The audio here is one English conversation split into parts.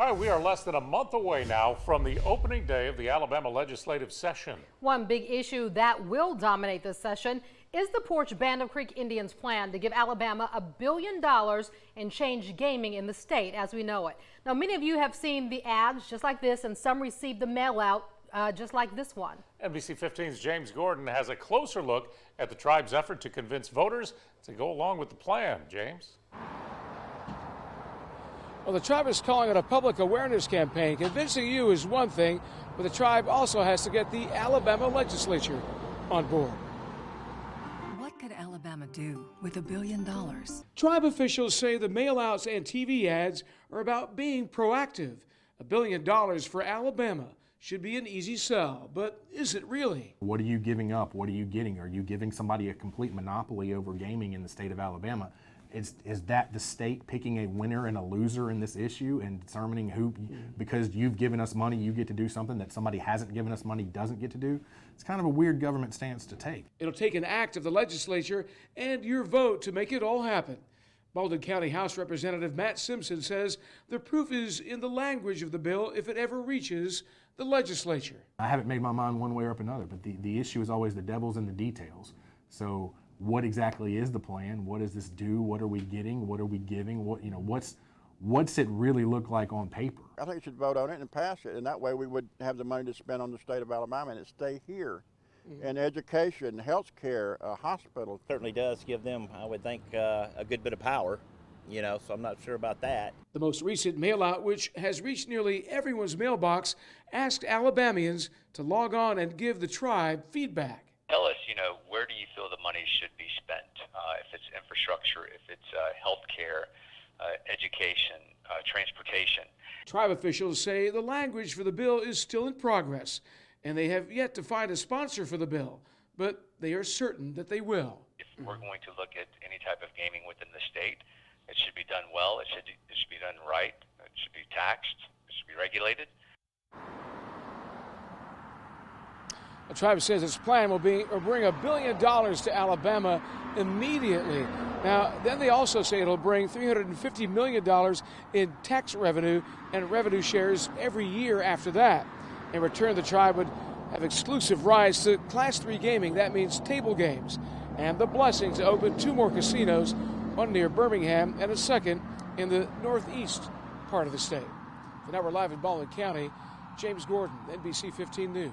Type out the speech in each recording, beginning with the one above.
All right, we are less than a month away now from the opening day of the Alabama legislative session. One big issue that will dominate this session is the Poarch Creek Indians' plan to give Alabama $1 billion and change gaming in the state as we know it. Now, many of you have seen the ads just like this, and some received the mail out just like this one. NBC 15's James Gordon has a closer look at the tribe's effort to convince voters to go along with the plan. James? Well, the tribe is calling it a public awareness campaign. Convincing you is one thing, but the tribe also has to get the Alabama legislature on board. What could Alabama do with $1 billion? Tribe officials say the mailouts and TV ads are about being proactive. $1 billion for Alabama should be an easy sell, but is it really? What are you giving up? What are you getting? Are you giving somebody a complete monopoly over gaming in the state of Alabama? Is that the state picking a winner and a loser in this issue and determining who, because you've given us money, you get to do something that somebody hasn't given us money doesn't get to do? It's kind of a weird government stance to take. It'll take an act of the legislature and your vote to make it all happen. Baldwin County House Representative Matt Simpson says the proof is in the language of the bill if it ever reaches the legislature. I haven't made my mind one way or another, but the issue is always the devil's in the details. So what exactly is the plan? What does this do? What are we getting? What are we giving? What's it really look like on paper? I think you should vote on it and pass it, and that way we would have the money to spend on the state of Alabama and it stay here. And education, health care, hospitals. Certainly does give them, I would think, a good bit of power, so I'm not sure about that. The most recent mail-out, which has reached nearly everyone's mailbox, asked Alabamians to log on and give the tribe feedback. Tell us, where do you feel the money should be spent? If it's infrastructure, if it's health care, education, transportation. Tribe officials say the language for the bill is still in progress, and they have yet to find a sponsor for the bill, but they are certain that they will. If we're going to look at any type of gaming within the state, it should be done well, it should be done right, it should be taxed, it should be regulated. The tribe says its plan will bring $1 billion to Alabama immediately. Now, then they also say it'll bring $350 million in tax revenue and revenue shares every year after that. In return, the tribe would have exclusive rights to Class 3 gaming. That means table games. And the blessing to open 2 more casinos, one near Birmingham and a second in the northeast part of the state. So now we're live in Baldwin County. James Gordon, NBC 15 News.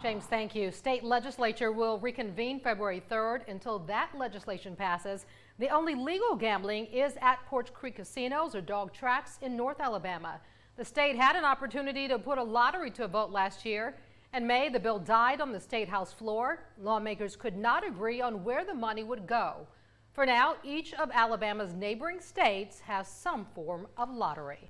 James, thank you. State legislature will reconvene February 3rd. Until that legislation passes, the only legal gambling is at Poarch Creek casinos or dog tracks in North Alabama. The state had an opportunity to put a lottery to a vote last year. In May, the bill died on the state house floor. Lawmakers could not agree on where the money would go. For now, each of Alabama's neighboring states has some form of lottery.